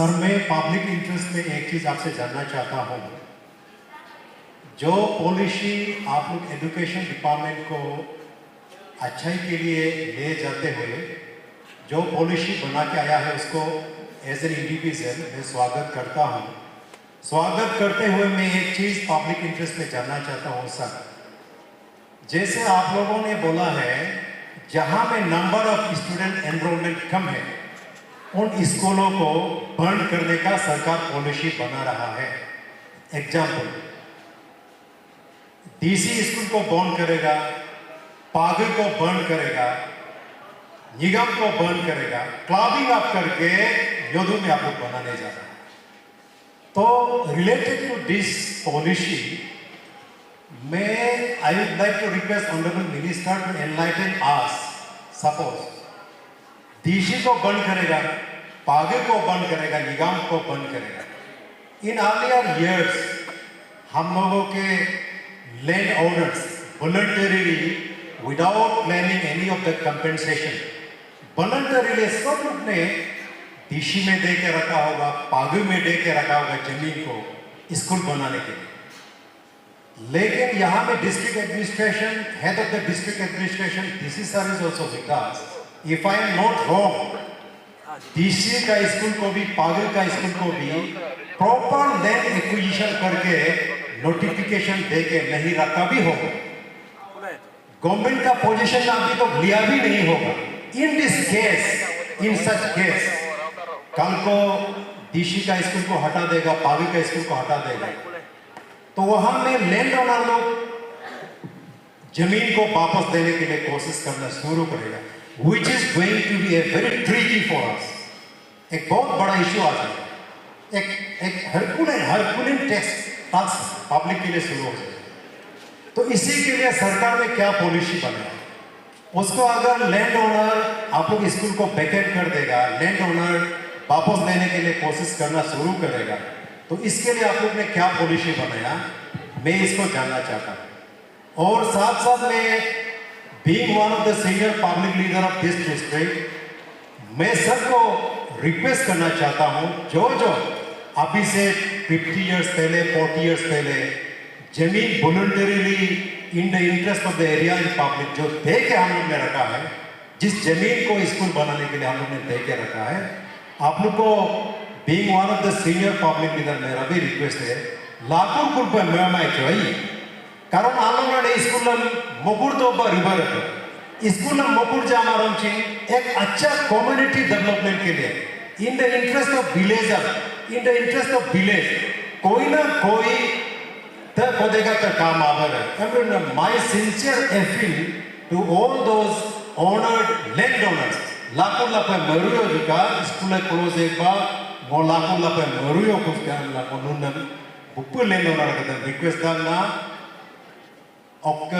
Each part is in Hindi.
सर मैं पब्लिक इंटरेस्ट में एक चीज़ आपसे जानना चाहता हूँ। जो पॉलिसी आप लोग एजुकेशन डिपार्टमेंट को अच्छाई के लिए ले जाते हुए जो पॉलिसी बना के आया है उसको एज एन इंडिविजुअल मैं स्वागत करता हूँ। स्वागत करते हुए मैं एक चीज़ पब्लिक इंटरेस्ट में जानना चाहता हूँ सर। जैसे आप लोगों ने बोला है जहाँ में नंबर ऑफ स्टूडेंट एनरोलमेंट कम है उन स्कूलों को बंद करने का सरकार पॉलिसी बना रहा है। एग्जाम्पल, डीसी स्कूल को बंद करेगा, पागल को बंद करेगा, निगम को बंद करेगा, क्लबिंग अप करके योधु में आप लोग बनाने जा रहे हैं। तो रिलेटेड टू दिस पॉलिसी मैं I would like to request honourable minister to enlighten us. Suppose DC को बंद करेगा, पागल को बंद करेगा, निगम को बंद करेगा। इन अर्लियर ईयर्स हम लोगों के land owners voluntarily without claiming any of the compensation voluntarily सब लोग ने डीसी में दे के रखा होगा, पागल में दे के रखा होगा जमीन को स्कूल बनाने के लिए। लेकिन यहाँ में district administration, head of the district administration DC sir is also with us. If I am not wrong, DC का स्कूल को भी पागल का स्कूल को भी प्रॉपर लैंड एक्विजिशन करके नोटिफिकेशन दे के नहीं रखा भी होगा। गवर्नमेंट का पोजीशन अभी तो लिया भी नहीं होगा। In this case, in such case, कल को डीसी का स्कूल को हटा देगा, पागल का स्कूल को हटा देगा, तो वहां में लैंड ओनर लोग जमीन को वापस देने के लिए कोशिश करना शुरू करेगा, which is going to be a very tricky for us। एक बहुत बड़ा इश्यू आ जाएगा। एक हरकुलिन टैक्स पब्लिक के लिए शुरू हो जाएगा। तो इसी के लिए सरकार ने क्या पॉलिसी बनाया, उसको अगर लैंड ओनर आप लोग स्कूल को वैकेट कर देगा, लैंड ओनर वापस देने के लिए कोशिश करना शुरू करेगा, तो इसके लिए आप लोग ने क्या पॉलिसी बनाया, मैं इसको जानना चाहता हूँ। और साथ साथ में being one of the senior public leader of this district, मैं सबको रिक्वेस्ट करना चाहता हूँ जो अभी से 50 इयर्स पहले, 40 इयर्स पहले जमीन voluntarily in the interest of the area in public जो दे के हम लोग ने रखा है, जिस जमीन को स्कूल बनाने के लिए हम लोग ने दे के रखा है, आप लोग को being one of the senior public leader मेरा भी रिक्वेस्ट है, लाखों रुपये मैं चाहिए। कारण आलोचना स्कूल मोकुड़ तो रिवर स्कूल मोकुड़ जामारंची एक अच्छा कम्युनिटी डेवलपमेंट के लिए in the interest of villager, in the interest of village कोई ना कोई तब खोदेगा तो काम आवर है। My sincere appeal to all those honoured land owners, लाखों मरुयो का स्कूल क्लोज एक बार लाखों मरुयो कुछ बुक लैंड ओनर रिक्वेस्ट करना। और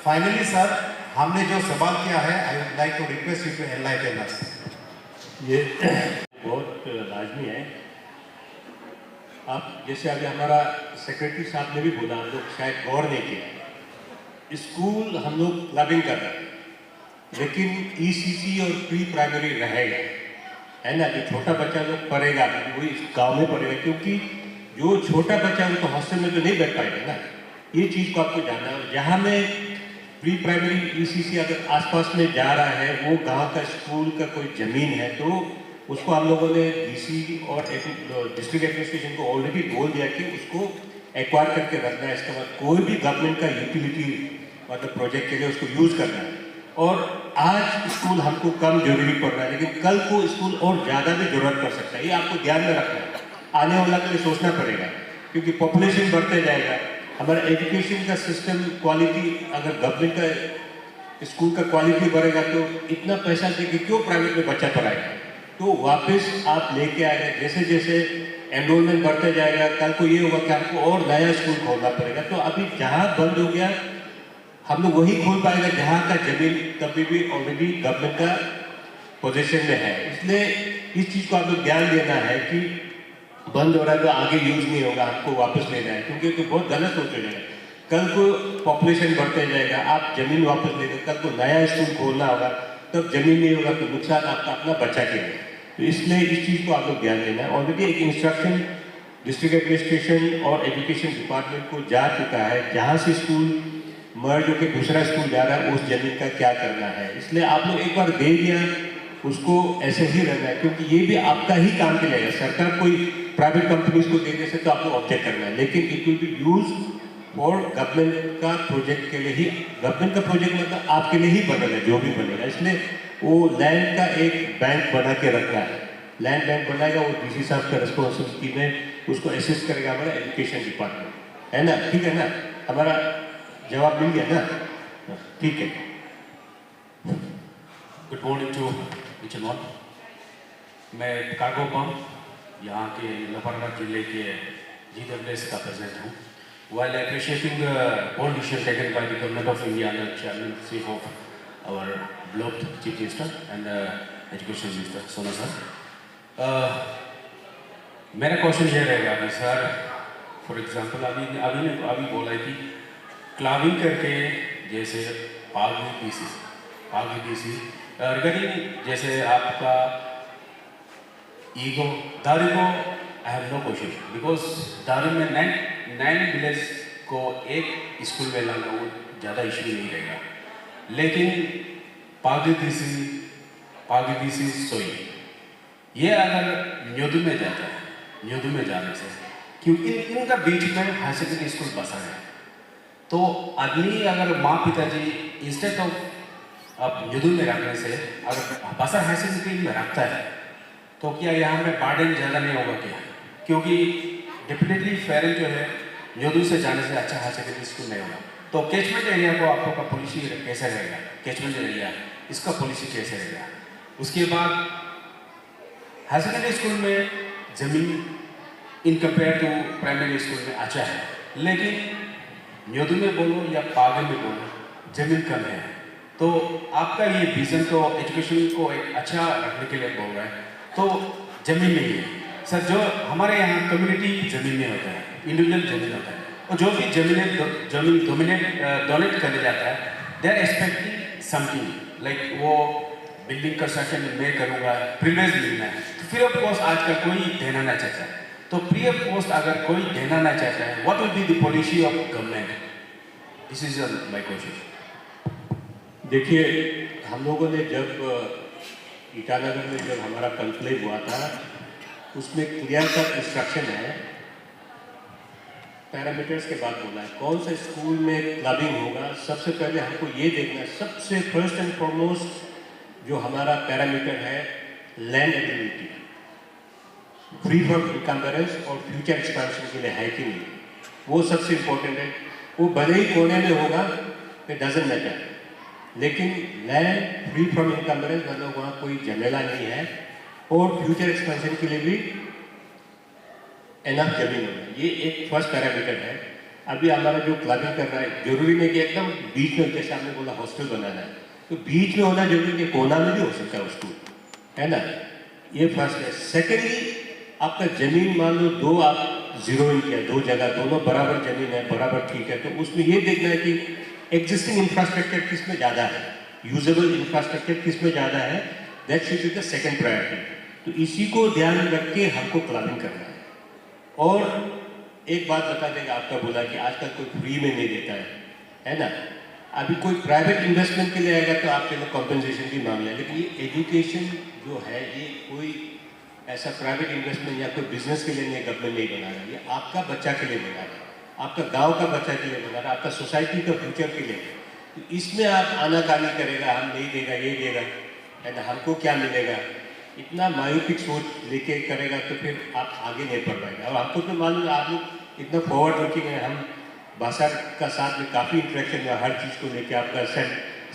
फाइनली सर, हमने जो सवाल किया है, I would like to request you to enlighten us. ये बहुत लाजमी है। आप जैसे अभी हमारा सेक्रेटरी साहब ने भी बोला, हम लोग शायद गौर नहीं किया, स्कूल हम लोग क्लबिंग कर रहे हैं, लेकिन ईसीसी और प्री प्राइमरी रहेगा, है ना। जो छोटा बच्चा लोग पढ़ेगा वही गाँव में पढ़ेगा, क्योंकि जो छोटा बच्चा है वो तो हॉस्टल में तो नहीं बैठ पाएगा ना। ये चीज़ को आपको जानना है। जहाँ में प्री प्राइमरी ईसीसी अगर आसपास में जा रहा है, वो गांव का स्कूल का कोई ज़मीन है, तो उसको हम लोगों ने डीसी और डिस्ट्रिक्ट एडमिनिस्ट्रेशन को ऑलरेडी बोल दिया कि उसको एक्वायर करके रखना है। इसके बाद कोई भी गवर्नमेंट का यूटिलिटी मतलब प्रोजेक्ट के लिए उसको यूज़ करना है। और आज स्कूल हमको कम जरूरी पड़ रहा है, लेकिन कल को स्कूल और ज़्यादा भी जरूरत पड़ सकता है। ये आपको ध्यान में रखना है, आने वाला के लिए सोचना पड़ेगा, क्योंकि पॉपुलेशन बढ़ते जाएगा। हमारा एजुकेशन का सिस्टम क्वालिटी, अगर गवर्नमेंट का स्कूल का क्वालिटी बढ़ेगा तो इतना पैसा दे के क्यों प्राइवेट में बच्चा पढ़ाएगा। तो वापस आप लेके आएगा, जैसे जैसे एनरोलमेंट बढ़ते जाएगा, कल को ये होगा कि आपको और नया स्कूल खोलना पड़ेगा। तो अभी जहाँ बंद हो गया हम लोग वही खोल पाएगा जहाँ का जमीन कभी भी ऑलरेडी गवर्नमेंट का पोजीशन में है। इसलिए इस चीज़ को आप लोग ध्यान देना है कि बंद हो रहा है तो आगे यूज नहीं होगा, आपको वापस लेना है, क्योंकि तो बहुत गलत सोच हो जाएगा। कल को पॉपुलेशन बढ़ते जाएगा, आप जमीन वापस लेंगे, कल को नया स्कूल खोलना होगा, तब जमीन नहीं होगा तो नुकसान आपका अपना बच्चा के लिए। तो इसलिए इस चीज़ को आप लोग ध्यान देना है। ऑलरेडी एक इंस्ट्रक्शन डिस्ट्रिक्ट एडमिनिस्ट्रेशन और एजुकेशन डिपार्टमेंट को जा चुका है, जहाँ से स्कूल मर्ज होकर दूसरा स्कूल जा रहा है उस जमीन का क्या करना है। इसलिए आप लोग एक बार दे दिया, उसको ऐसे ही रहना है, क्योंकि ये भी आपका ही काम के लिए है। सरकार कोई प्राइवेट कंपनीज को देने से तो आपको ऑब्जेक्ट करना है, लेकिन it will be use for government का प्रोजेक्ट के लिए ही। गवर्नमेंट का प्रोजेक्ट मतलब आपके लिए ही बनेगा, जो भी बनेगा। इसलिए वो लैंड का एक बैंक बना के रखना है, लैंड बैंक बनाएगा, वो डीसी साहब का रिस्पॉन्सिबिलिटी में उसको असिस्ट करेगा हमारा एजुकेशन डिपार्टमेंट, है ना? ठीक है ना? हमारा जवाब मिल गया ना? ठीक है। गुड मॉर्निंग टू विचमोन। मैं कार्गो पंप यहाँ के मुजफ्फरनगर जिले के GWS का प्रेसिडेंट हूँ। While appreciating the bold decision taken by the Government of India under chairmanship of our beloved Chief Minister and Education Minister Sona sir, मेरा क्वेश्चन ये रहेगा कि सर, फॉर एग्जांपल अभी बोला है कि क्लाबिंग करके जैसे पागी डीसी रिगार्डिंग जैसे आपका ईगो दारू को I have no question, because दारू में 9 विलेज को एक स्कूल में लाना वो ज़्यादा इशू नहीं रहेगा। लेकिन पागी डीसी सोई ये अगर न्योदू में जाता है, न्योदू में जाने से क्योंकि इनका बीच में हाई सेकेंडरी स्कूल बसा है, तो आदमी अगर माँ पिताजी इंस्टेड ऑफ अब न्योदू में रखने से अगर बसा हाई सेकेंडरी में रखता है तो क्या यहाँ में बार्डन ज़्यादा नहीं होगा क्या? क्योंकि डेफिनेटली फेरेंट जो है न्योदू से जाने से अच्छा हाई सेकेंडरी स्कूल नहीं होगा। तो कैचमेंट एरिया को आप लोग का पॉलिसी कैसे रहेगा? कैचमेंट एरिया इसका पॉलिसी कैसे रहेगा? उसके बाद हाई सेकेंडरी स्कूल में ज़मीन in compare to primary school में अच्छा है, लेकिन न्योदू में बोलो या पागे में बोलो ज़मीन कम है। तो आपका ये विज़न तो एजुकेशन को एक अच्छा रखने के लिए बोल रहा है, तो ज़मीन नहीं है सर। जो हमारे यहाँ कम्युनिटी ज़मीन में होता है, इंडिविजुअल ज़मीन होता है, और जो भी ज़मीन डोनेट करने जाता है they are expecting something like वो बिल्डिंग कंस्ट्रक्शन मैं करूँगा, प्रिविलेज मिलना है। तो फ्री ऑफ कॉस्ट आजकल कोई देना ना चाहता है, तो फ्री ऑफ कॉस्ट अगर कोई देना ना चाहता है, what will be the policy of government? This is my question. देखिए, हम लोगों ने जब ईटानगर में जब हमारा कॉन्क्लेव हुआ था, उसमें क्लियर कट इंस्ट्रक्शन है, पैरामीटर्स के बाद बोला है कौन सा स्कूल में क्लबिंग होगा। सबसे पहले हमको ये देखना है, सबसे फर्स्ट एंड फॉरमोस्ट जो हमारा पैरामीटर है land ability, free from encumbrance और फ्यूचर एक्सपेंशन के लिए है कि नहीं, वो सबसे इम्पोर्टेंट है। वो भले ही कोने में होगा, इट डजंट मैटर, लेकिन लैंड फ्री फ्रॉम इनकम्बरेंस मतलब वहाँ कोई झमेला नहीं है, और फ्यूचर एक्सपेंशन के लिए भी एनफ जमीन होना, ये एक फर्स्ट पैरामीटर है। अभी हमारा जो क्लबिंग कर रहा है, जरूरी नहीं कि एकदम बीच में, जैसे आपने बोला हॉस्टल बनाना है तो बीच में होना जरूरी नहीं, कोना में भी हो सकता है स्कूल, है ना? ये फर्स्ट है। सेकेंडली, आपका जमीन मान लो दो आप जीरो इन किया, दो जगह दोनों बराबर जमीन है, बराबर ठीक है, तो उसमें ये देखना है कि एग्जिस्टिंग इंफ्रास्ट्रक्चर किस में ज़्यादा है, यूजेबल इंफ्रास्ट्रक्चर किस में ज़्यादा है, that should be the second priority. तो इसी को ध्यान में रख के हमको क्लबिंग करना है। और एक बात बता देगा, आपका बोला कि आजकल कोई फ्री में नहीं देता है ना? अभी कोई प्राइवेट इन्वेस्टमेंट के लिए आएगा तो आपके लोग कॉम्पेंसेशन भी मांग लें, लेकिन ये एजुकेशन जो है ये कोई ऐसा प्राइवेट इन्वेस्टमेंट या कोई बिजनेस के लिए नहीं, गवर्नमेंट नहीं बना रहा है, ये आपका बच्चा के लिए बना रहा है, आपका गांव का बच्चा के लिए बना रहा है, आपका सोसाइटी का फ्यूचर के लिए। तो इसमें आप आनाकानी करेगा, हम नहीं देगा, ये देगा, है ना, हमको क्या मिलेगा, इतना मायोपिक सोच लेके करेगा तो फिर आप आगे नहीं बढ़ पाएंगे। और हमको तो मालूम है आप लोग इतना फॉरवर्ड लुकिंग है, हम बासार का साथ में काफ़ी इंटरेक्शन है हर चीज़ को लेके, आपका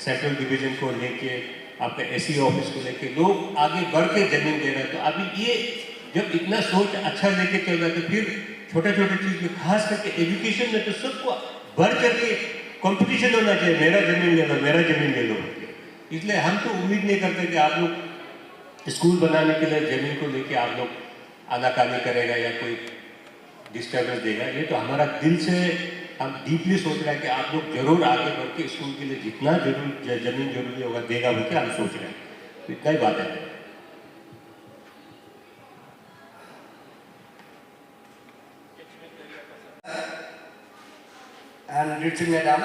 सेंट्रल डिवीजन को लेके, आपका एसई ऑफिस को लेके लोग आगे बढ़ के जमीन दे रहे हैं। तो अभी ये जब इतना सोच अच्छा लेके चल रहा है तो फिर छोटे छोटे चीज़ में, खास करके एजुकेशन में तो सबको बढ़ करके कंपटीशन होना चाहिए, मेरा जमीन ले लो, मेरा जमीन ले लो। इसलिए हम तो उम्मीद नहीं करते कि आप लोग स्कूल बनाने के लिए जमीन को लेके आप लोग आनाकानी करेगा या कोई डिस्टर्बेंस देगा। ये तो हमारा दिल से हम डीपली सोच रहे हैं कि आप लोग जरूर आगे बढ़ के स्कूल के लिए जितना जमीन जरूरी होगा देगा, वो क्या हम सोच रहे हैं। तो इतना ही बात है। and Rishi Madam,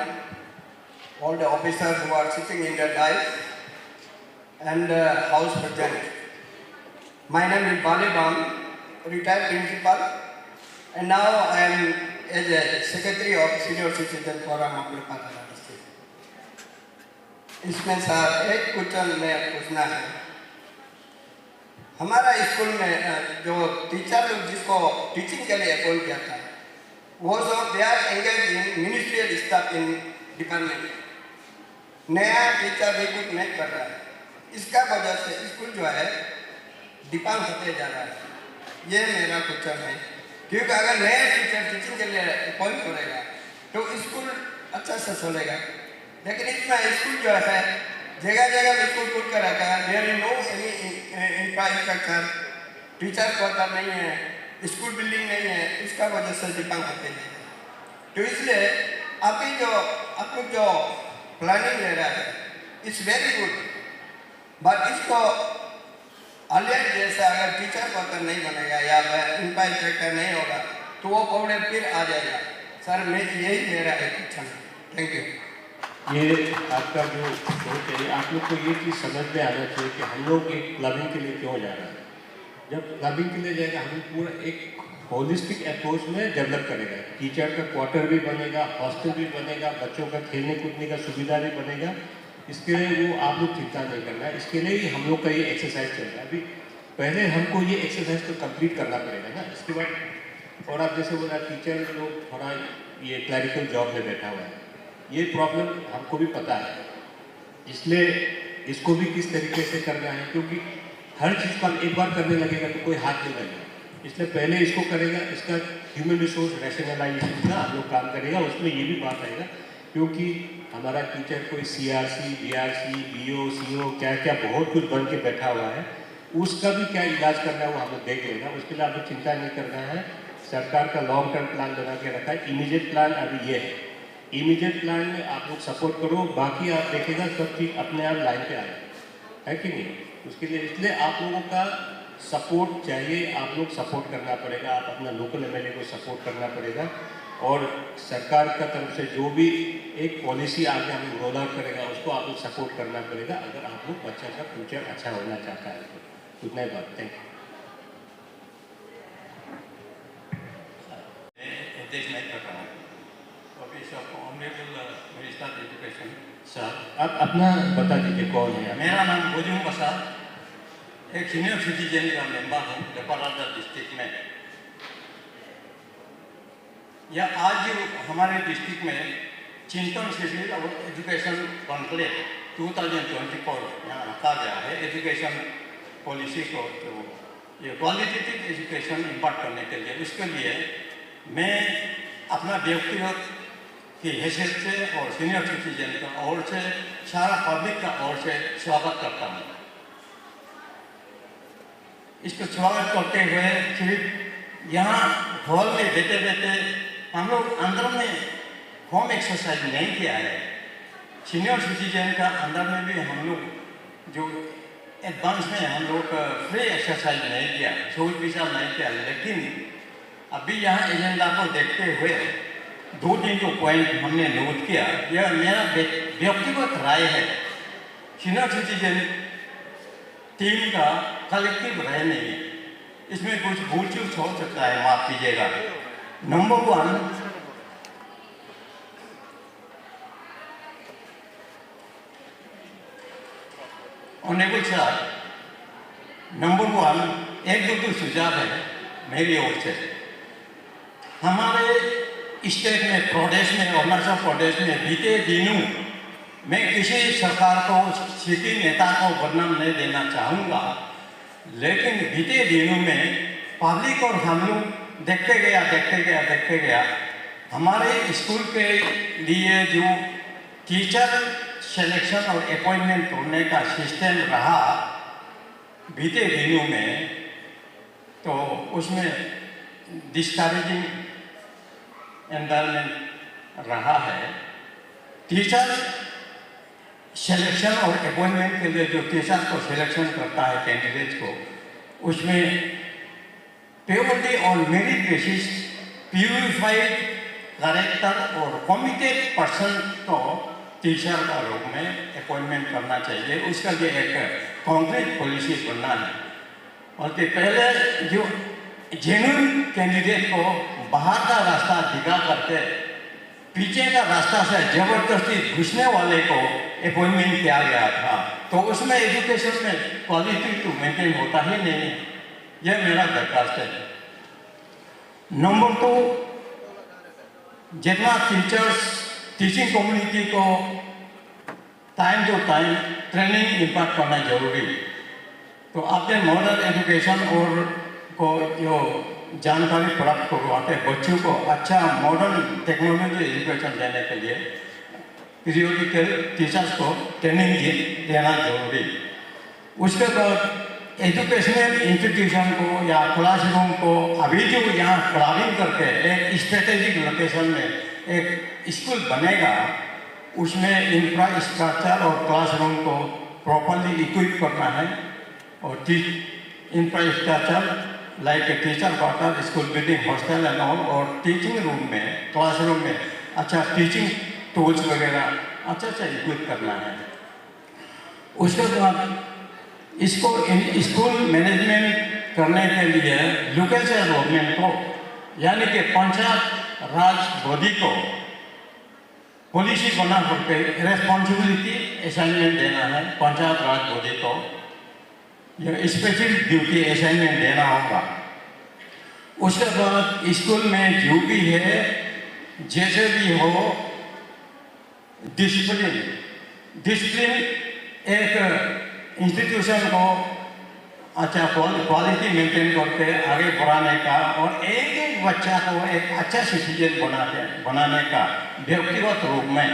all the officers who are sitting in the dais, and House President. My name is Balibam, retired principal, and now I am as a Secretary of Senior Citizen Forum of Patna district. इसमें सर एक क्वेश्चन में पूछना है, हमारा स्कूल में जो टीचर लोग जिसको टीचिंग के लिए अपॉइंट किया था, वो सब they are engage in ministerial staff in department, नया टीचर रिक्रूट नहीं कर रहा है, इसका वजह से स्कूल जो है डिपार्ट होते जा रहा है। ये मेरा क्वेश्चन है, क्योंकि अगर नया टीचर टीचिंग के लिए अपॉइंट करेगा तो स्कूल अच्छा से चलेगा, लेकिन इसमें स्कूल जो है जगह जगह में स्कूल खुद कर रखा है, there is no any infrastructure, teacher quarter नहीं है, स्कूल बिल्डिंग नहीं है, इसका वजह से डिपांग होते हैं। तो इसलिए अभी जो आप लोग जो प्लानिंग ले रहा है इट्स वेरी गुड, बट इसको अलर्ट जैसा अगर टीचर क्वार्टर नहीं बनेगा या इंफ्रास्ट्रक्चर नहीं होगा तो वो प्रॉब्लम फिर आ जाएगा। सर मैं यही मेरा एक क्वेश्चन है, थैंक यू। ये आपका जो सोच है, आप लोग को ये चीज़ समझ में आना चाहिए कि हम लोग एक क्लबिंग के लिए क्यों जा रहे हैं। जब क्लबिंग के लिए जाएगा हम पूरा एक होलिस्टिक अप्रोच में डेवलप करेगा, टीचर का क्वार्टर भी बनेगा, हॉस्टल भी बनेगा, बच्चों का खेलने कूदने का सुविधा भी बनेगा। इसके लिए वो आप लोग चिंता नहीं करना है, इसके लिए ही हम लोग का ये एक्सरसाइज चल रहा है। अभी पहले हमको ये एक्सरसाइज तो कंप्लीट करना पड़ेगा ना, इसके बाद। और आप जैसे बोला टीचर लोग थोड़ा ये क्लरिकल जॉब में बैठा हुआ है, ये प्रॉब्लम हमको भी पता है, इसलिए इसको भी किस तरीके से करना है, क्योंकि हर चीज़ को एक बार करने लगेगा तो कोई हाथ नहीं लगेगा, इसलिए पहले इसको करेगा। इसका ह्यूमन रिसोर्स रैशनलाइजेशन का हम लोग काम करेगा, उसमें ये भी बात आएगा, क्योंकि हमारा टीचर कोई CRC, BRC, BO, CO क्या क्या बहुत कुछ बन के बैठा हुआ है, उसका भी क्या इलाज करना है वो हम लोग देख लेगा। उसके लिए आपको चिंता नहीं करना है, सरकार का लॉन्ग टर्म प्लान बना के रखा है। इमीडिएट प्लान अभी ये है, इमीडिएट प्लान में आप लोग सपोर्ट करो, बाकी आप देखेगा सब चीज़ अपने आप लाइन पे आएगा, है कि नहीं। उसके लिए इसलिए आप लोगों का सपोर्ट चाहिए, आप लोग सपोर्ट करना पड़ेगा, आप अपना लोकल MLA को सपोर्ट करना पड़ेगा, और सरकार का तरफ से जो भी एक पॉलिसी आगे हम लोग रोल आउट करेगा उसको आप लोग सपोर्ट करना पड़ेगा, अगर आप लोग बच्चा का फ्यूचर अच्छा होना चाहता है तो। उतना ही बात, थैंक यू। उद्देश्य नहीं कर रहा हूँ, honourable minister of education sir. आप अपना बता दीजिए कौन है। मेरा नाम गोजुम प्रसाद, एक सीनियर सिटीजन का मेंबर हूँ लेपारादा डिस्ट्रिक्ट में। यह आज हमारे डिस्ट्रिक्ट में चिंतन शिविर और एजुकेशन कॉन्क्लेव 2024 यहाँ रखा गया है। एजुकेशन पॉलिसी को जो ये क्वालिटेटिव एजुकेशन इम्पार्ट करने के लिए, उसके लिए मैं अपना व्यक्तिगत की हैसियत से और सीनियर सिटीजन का ओर से, सारा पब्लिक का ओर से स्वागत करता हूँ। इसको स्वागत करते हुए सिर्फ यहाँ हॉल में बैठे बैठे हम लोग अंदर में होम एक्सरसाइज नहीं किया है। सीनियर सिटीजन का अंदर में भी हम लोग जो एडवांस में हम लोग फ्री एक्सरसाइज नहीं किया, सोच विचार नहीं किया, लेकिन अभी यहाँ एजेंडा को देखते हुए 2-3 जो पॉइंट हमने नोट किया, यह मेरा व्यक्तिगत राय है। सीनियर सिटीजन टीम का कलेक्टिव राय नहीं है, इसमें कुछ भूल चूक हो सकता है, माफ कीजिएगा। नंबर 1, ऑनरेबल सर, नंबर 1 एक दो सुझाव है मेरी ओर से। हमारे स्टेट में, प्रदेश में, अरुणाचल प्रदेश में बीते दिनों मैं किसी सरकार को, सिटी नेता को बदनाम नहीं देना चाहूँगा, लेकिन बीते दिनों में पब्लिक और हम लोग देखते गया हमारे स्कूल के लिए जो टीचर सिलेक्शन और अपॉइंटमेंट करने का सिस्टम रहा बीते दिनों में, तो उसमें डिस्करेजिंग एनवायरनमेंट रहा है। टीचर सिलेक्शन और अपॉइंटमेंट के लिए जो टीचर को सिलेक्शन करता है कैंडिडेट्स को, उसमें प्योरिटी और मेरिट बेसिस प्यूरिफाइड करेक्टर और कमिटेड पर्सन को टीचर का रूप में अपॉइंटमेंट करना चाहिए। उसका लिए एक कॉन्क्रीट पॉलिसी बनना है। और कि पहले जो जेन्युइन कैंडिडेट को बाहर का रास्ता दिखा करके पीछे का रास्ता से जबरदस्ती घुसने वाले को अपॉइंटमेंट किया गया था, तो उसमें एजुकेशन में क्वालिटी तो मेंटेन होता ही नहीं है। यह मेरा दरखास्त है। नंबर 2, जितना टीचर्स टीचिंग कम्युनिटी को time to time training impart करना जरूरी। तो आपने मॉडर्न एजुकेशन और को जो जानकारी प्राप्त करवाते बच्चों को अच्छा मॉडर्न टेक्नोलॉजी एजुकेशन देने के लिए पीरियोडिकल टीचर्स को ट्रेनिंग देना जरूरी। उसके बाद एजुकेशनल इंस्टीट्यूशन को या क्लासरूम को अभी जो यहाँ क्लाबिंग करके एक स्ट्रेटेजिक लोकेशन में एक स्कूल बनेगा, उसमें इंफ्रास्ट्रक्चर और क्लासरूम को प्रॉपरली इक्विप करना है। और infrastructure like teacher quarter, school building, hostel and all, और टीचिंग रूम में, क्लासरूम में अच्छा टीचिंग टूल्स वगैरह अच्छा से इक्विप करना है। उसके बाद इसको स्कूल मैनेजमेंट करने के लिए लोकल से गवर्नमेंट को यानी कि पंचायत राज बॉडी को पॉलिसी बना करके रेस्पॉन्सिबिलिटी असाइनमेंट देना है। पंचायत राज बॉडी को यह स्पेशल ड्यूटी असाइनमेंट देना होगा। उसके बाद स्कूल में जो भी है जैसे भी हो डिसिप्लिन एक इंस्टीट्यूशन को अच्छा क्वालिटी मेंटेन करके आगे बढ़ाने का और एक एक बच्चा को एक अच्छा सिटीजन बनाने का व्यक्तिगत रूप में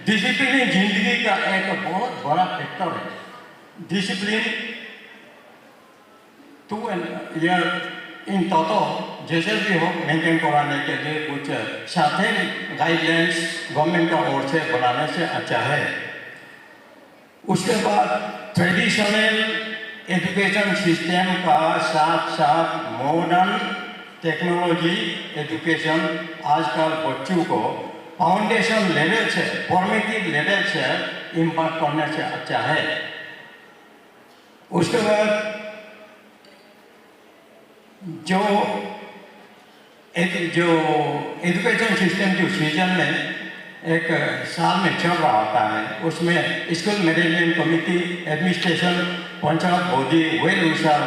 डिसिप्लिन जिंदगी का एक बहुत बड़ा फैक्टर है। Discipline two year in total जैसे भी हो मेंटेन कराने के लिए कुछ साथ गाइडलाइंस गवर्नमेंट का ओर से बनाने से अच्छा है। उसके बाद ट्रेडिशनल एजुकेशन सिस्टम का साथ साथ मॉडर्न टेक्नोलॉजी एजुकेशन आजकल बच्चों को फाउंडेशन लेवल से, फॉर्मेटिव लेवल से इम्पार्ट करने से अच्छा है। उसके बाद जो एजुकेशन सिस्टम जो सीजन में एक साल में चल रहा होता है, उसमें school management committee, administration, panchayat body, well wisher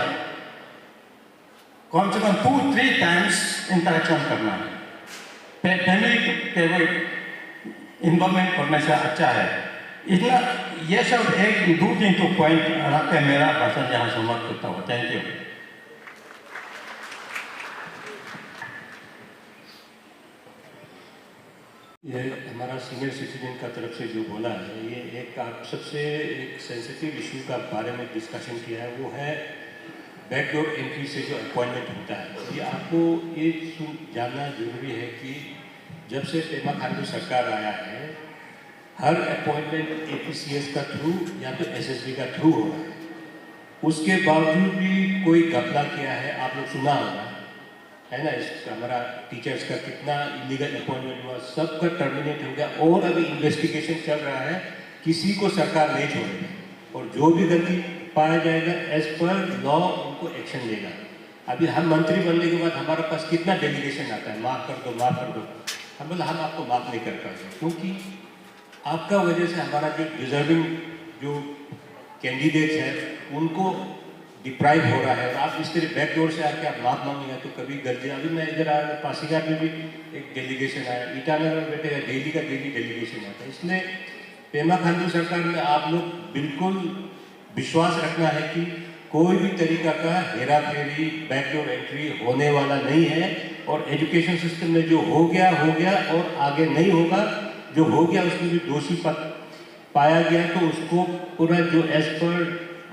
कम से कम 2-3 टाइम्स इंटरेक्शन करना है। फैमिली के इन्वॉल्वमेंट करने से अच्छा है। इतना ये सब 1-2-3 तो पॉइंट रख के मेरा भाषण यहाँ समाप्त करता हूँ। Thank you. ये हमारा सीनियर सिटीजन का तरफ से जो बोला है, ये एक आप सबसे एक सेंसिटिव इशू का बारे में डिस्कशन किया है, वो है बैकडोर एंट्री से जो अपॉइंटमेंट होता है। ये आपको ये जानना जरूरी है कि जब से पेमा खांडू सरकार आया है, हर अपॉइंटमेंट APCS का थ्रू या तो SSB का थ्रू हो रहा है। उसके बावजूद भी कोई घपला किया है, आप लोग सुना होगा है ना। हमारा टीचर्स का कितना इलीगल अपॉइंटमेंट हुआ, सबका टर्मिनेट हो गया और अभी इन्वेस्टिगेशन चल रहा है। किसी को सरकार नहीं छोड़ेगी और जो भी गलती पाया जाएगा एज पर लॉ उनको एक्शन लेगा। अभी हम मंत्री बनने के बाद हमारे पास कितना डेलीगेशन आता है, माफ़ कर दो माफ़ कर दो। हम बोला हम आपको माफ़ नहीं कर पाएंगे, क्योंकि आपका वजह से हमारा जो डिजर्विंग जो कैंडिडेट्स हैं उनको डिप्राइव हो रहा है। और आप इस तरह बैकडोर से आके आप माफ मांगेंगे तो कभी गलती। अभी मैं इधर आया, पासीघाट में भी एक डेलीगेशन आया, ईटानगर में बैठे डेली का डेली डेलीगेशन आता है। इसलिए पेमा खांडू सरकार में आप लोग बिल्कुल विश्वास रखना है कि कोई भी तरीका का हेरा फेरी, बैकडोर एंट्री होने वाला नहीं है। और एजुकेशन सिस्टम में जो हो गया और आगे नहीं होगा। जो हो गया उसमें भी दोषी पाया गया तो उसको पूरा जो as per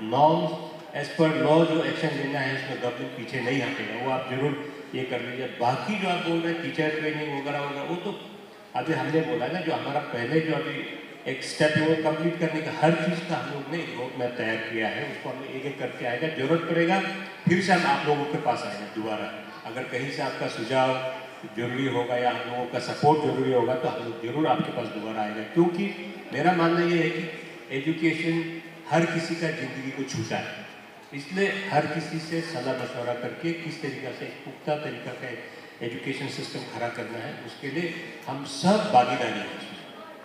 norms, as per law जो एक्शन लेना है, इसमें गवर्नमेंट पीछे नहीं हटेगा। वो आप जरूर ये कर लीजिए। बाकी जो आप बोल रहे हैं टीचर ट्रेनिंग वगैरह होगा, वो तो अभी हमने बोला ना, जो हमारा पहले जो अभी एक स्टेप है वो कंप्लीट करने का हर चीज़ का हम लोग ने रोड मैप तैयार किया है। उसको हमने एक एक करके आएगा, जरूरत पड़ेगा फिर से हम आप लोगों के पास आएंगे दोबारा। अगर कहीं से आपका सुझाव जरूरी होगा या आप लोगों का सपोर्ट जरूरी होगा तो हम लोग जरूर आपके पास दोबारा आएगा, क्योंकि मेरा मानना ये है कि एजुकेशन हर किसी का ज़िंदगी को छूता है। इसलिए हर किसी से सलाह मशवरा करके किस तरीक़ा से पुख्ता तरीक़ा का एजुकेशन सिस्टम खड़ा करना है, उसके लिए हम सब भागीदारी हैं उसमें।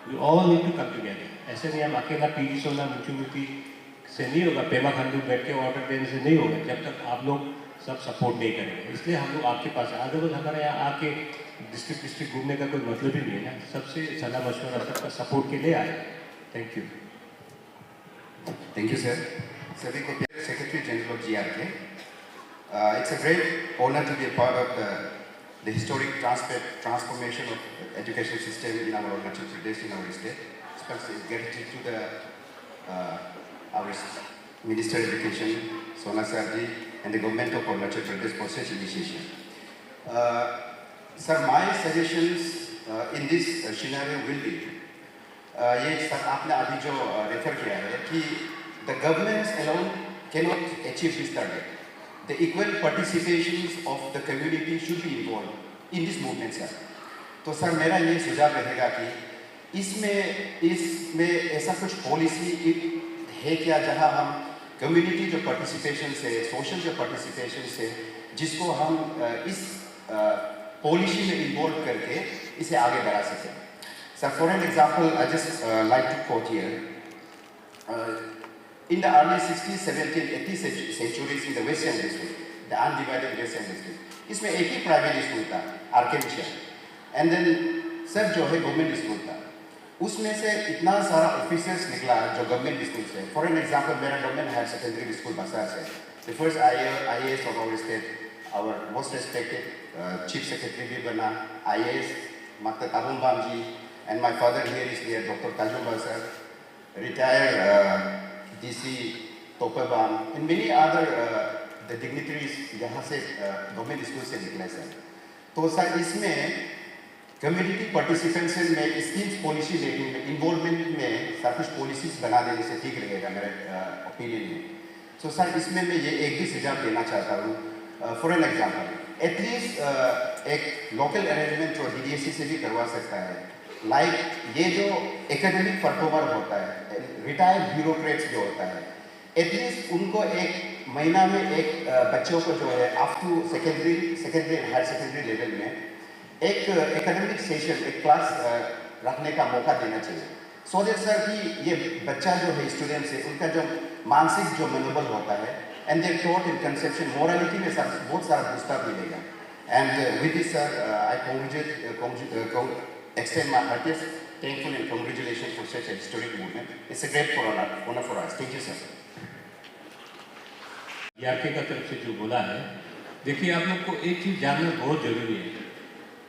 We all need to come together. ऐसे नहीं हम अकेला पीडी सोना मुचुमुती से नहीं होगा, पेमा खांडू बैठ के ऑर्डर देने से नहीं होगा जब तक आप लोग सब सपोर्ट नहीं करेंगे। इसलिए हम लोग आपके पास अदरवाइज हमारे यहाँ आके डिस्ट्रिक्ट घूमने का कोई मतलब ही नहीं है ना। सबसे सलाह मशवरा सबका सपोर्ट के लिए आए। Thank you. Thank you, sir. सभी को Secretary General of GRK. It's a great honor to be a part of the historic transformation of education system in our Arunachal Pradesh, in our state. Especially gratitude to our Minister of Education, Sona Sarji, and the government of Arunachal Pradesh for such initiation. Sir, my suggestions in this scenario will be, ये सर आपने अभी जो रेफर किया है कि the governments alone cannot achieve this target. The equal participations of the community should be involved in this movement, sir. तो सर मेरा ये सुझाव रहेगा कि इसमें ऐसा कुछ पॉलिसी है क्या जहां हम कम्युनिटी जो पार्टिसिपेशन से, सोशल जो पार्टिसिपेशन से, जिसको हम इस पॉलिसी में इन्वॉल्व करके इसे आगे बढ़ा सकें। So for an example, I just like to quote here. In the early 60s, 70s, 80s centuries in the Western District, the undivided Western District, इसमें एक ही प्राइवेट स्कूल था, आरके मिशन, एंड देन सब जो है गवर्नमेंट स्कूल था। उसमें से इतना सारा ऑफिसर्स निकला जो गवर्नमेंट स्कूल से। फॉर एन एग्जाम्पल, मेरा गवर्नमेंट हायर सेकेंडरी स्कूल बसार से, the first IAS of our state, our most respected chief secretary भी बना, IAS Dr. Tabung Bamji, and my father here is here, Dr. Tajum Basar, retired DC Topabam, and many other the dignitaries यहाँ से गवर्नमेंट स्कूल से निकले सर। तो सर इसमें कम्युनिटी पार्टिसिपेशन में, स्कीम्स पॉलिसी मेकिंग में, इन्वॉल्वमेंट में सर कुछ पॉलिसीज बना देने से ठीक रहेगा मेरे ओपिनियन में। सो सर इसमें मैं ये एक भी सुझाव देना चाहता हूँ। फॉर एन एग्जाम्पल, एटलीस्ट एक लोकल अरेंजमेंट जो DDSE से भी करवा सकता है, लाइक ये जो एकेडमिक परफॉर्मर होता है, रिटायर्ड ब्यूरोक्रेट्स जो होता है, एटलीस्ट उनको एक महीना में एक बच्चों को जो है up to secondary higher secondary level में एक एकेडमिक सेशन, एक क्लास रखने का मौका देना चाहिए। सो दैट सर कि ये बच्चा जो है, स्टूडेंट्स है, उनका जो मानसिक जो मनोबल होता है, and there thought in conception morality में सर बहुत सारा बूस्टअप मिलेगा। And with this sir I extend my heartiest thankful and congratulations for such a historic movement. It's a great honor for us. Thank you, sir. याके का तरफ से जो बोला है, देखिए आप लोग को एक चीज़ जानना बहुत जरूरी है।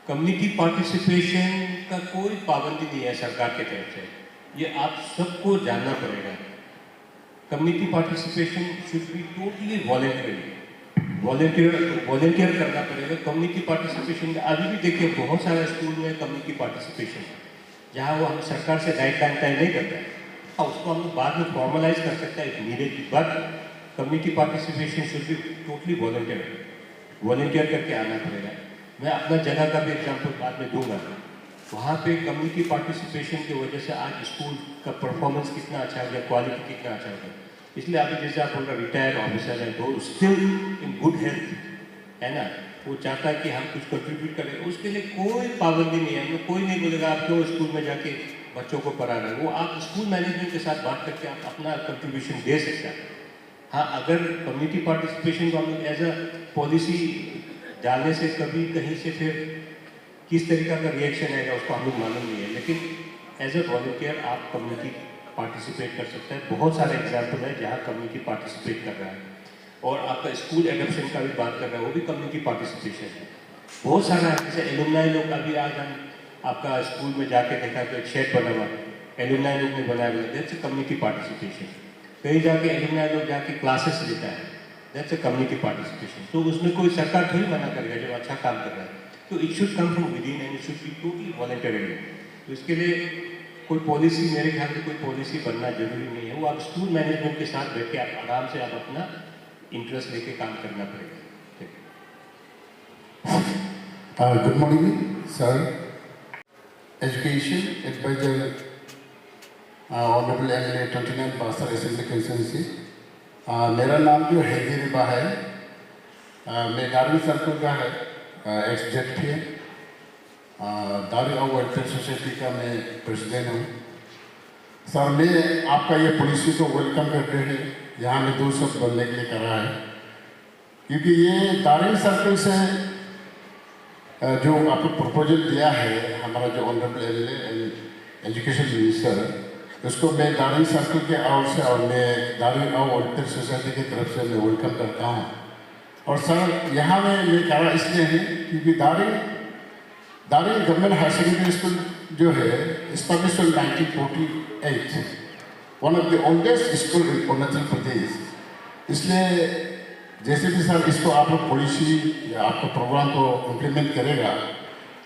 कम्युनिटी पार्टिसिपेशन का कोई पाबंदी नहीं है सरकार की तरफ से, ये आप सबको जानना पड़ेगा। Community participation should be totally voluntary, volunteer करना पड़ेगा। कम्युनिटी पार्टिसिपेशन में अभी भी देखिए बहुत सारे स्कूल में कम्युनिटी पार्टिसिपेशन जहाँ वो हम सरकार से गाइडलाइन तय नहीं करते हैं, और उसको हम बाद में फॉर्मलाइज कर सकते हैं if needed, but community participation should be totally volunteer करके आना पड़ेगा। मैं अपना जगह का भी एग्जाम्पल बाद में दूंगा। वहाँ पे कम्युनिटी पार्टिसिपेशन की वजह से आज स्कूल का परफॉर्मेंस कितना अच्छा हो गया, क्वालिटी कितना अच्छा हो गया। इसलिए अभी जैसे आप बोल रहे रिटायर्ड ऑफिसर है तो स्टिल इन गुड हेल्थ है ना, वो चाहता है कि हम कुछ कंट्रीब्यूट करें, उसके लिए कोई पाबंदी नहीं है। कोई नहीं बोलेगा आप क्यों स्कूल में जाके बच्चों को पढ़ा रहे हैं। वो आप स्कूल मैनेजमेंट के साथ बात करके आप अपना कंट्रीब्यूशन दे सकते हैं। हाँ, अगर कम्युनिटी पार्टिसिपेशन को हम लोग एज अ पॉलिसी डालने से कभी कहीं से फिर किस तरीका का रिएक्शन आएगा उसको हम लोग मालूम नहीं है, लेकिन एज अ वॉलंटियर आप कम्युनिटी पार्टिसिपेट कर सकते हैं। बहुत सारे एग्जाम्पल है जहाँ कम्युनिटी पार्टिसिपेट कर रहा है, और आपका स्कूल एडॉप्शन का भी बात कर रहा है, वो भी कम्युनिटी पार्टिसिपेशन है। बहुत सारा है, जैसे एलुमनाई लोग अभी आज हम आपका स्कूल में जाके देखा तो एक शेड बना हुआ एलुमनाई लोग ने बनाया हुआ, दैट्स अ कम्युनिटी पार्टिसिपेशन। कहीं जाके एलुमनाई लोग जाके क्लासेस लेता है, दैट्स अ कम्युनिटी पार्टिसिपेशन। तो उसमें कोई सरकार थोड़ी मना करेगा जब अच्छा काम कर रहा है। तो it should come from within and it should be totally voluntary. तो इसके लिए कोई पॉलिसी, मेरे ख्याल में कोई पॉलिसी बनना जरूरी नहीं है। वो आप स्कूल मैनेजमेंट के साथ बैठ के आप आराम से आप अपना इंटरेस्ट लेके काम करना पड़ेगा। Good morning, sir. Education Advisor, Honorable MLA 29 Basar Assembly Constituency. मेरा नाम जो हैदर रिबा है, मैं दारुल सर्कल का है, एक्स-जेड है, दारुल और वेलफेयर सोसाइटी का मैं प्रेसिडेंट हूँ। सर, मैं आपका ये पॉलिसी को वेलकम करते हैं, यहाँ में 2 शब्द बोलने के लिए करा है, क्योंकि ये दारुल सर्कल से जो आपको प्रपोजल दिया है हमारा जो ऑनरेबल एजुकेशन मिनिस्टर, उसको मैं दारुल सर्कल के ओर से और मैं दारुल और वेलफेयर सोसाइटी की तरफ से मैं वेलकम करता हूँ। और सर, यहाँ में मैं कह रहा इसलिए है क्योंकि Darul government higher secondary school जो है establish in 1948, one of the oldest school in Arunachal Pradesh. इसलिए जैसे भी सर इसको आप लोग पॉलिसी या आपका प्रोग्राम को इम्प्लीमेंट करेगा,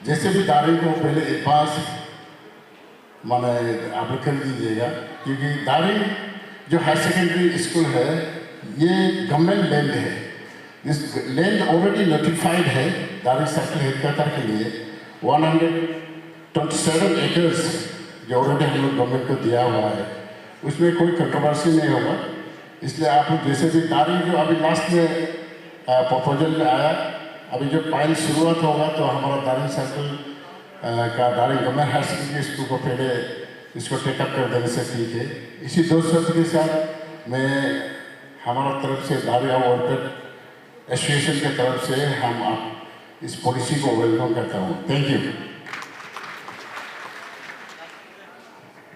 जैसे भी दारुल को पहले एडवांस माने आप लोग कर दीजिएगा, क्योंकि दारुल जो हायर सेकेंडरी स्कूल है ये गवर्नमेंट लैंड है। इस लैंड ऑलरेडी नोटिफाइड है दारुल सर्कल हेडक्वार्टर के लिए 127 एकर्स जो ऑलरेडी हम लोग गवर्नमेंट को दिया हुआ है, उसमें कोई कंट्रोवर्सी नहीं होगा। इसलिए आप लोग जैसे भी दारुल जो अभी लास्ट में प्रपोजल में आया, अभी जो पायल शुरुआत होगा तो हमारा दारुल सर्कल का Darul government higher secondary school को पहले इसको टेकअप कर देने से ठीक है। इसी 2 शब्द के साथ मैं हमारा तरफ से दारुल और वेलफेयर एसोसिएशन की तरफ से हम इस पॉलिसी को वेलकम करता हूँ। Thank you.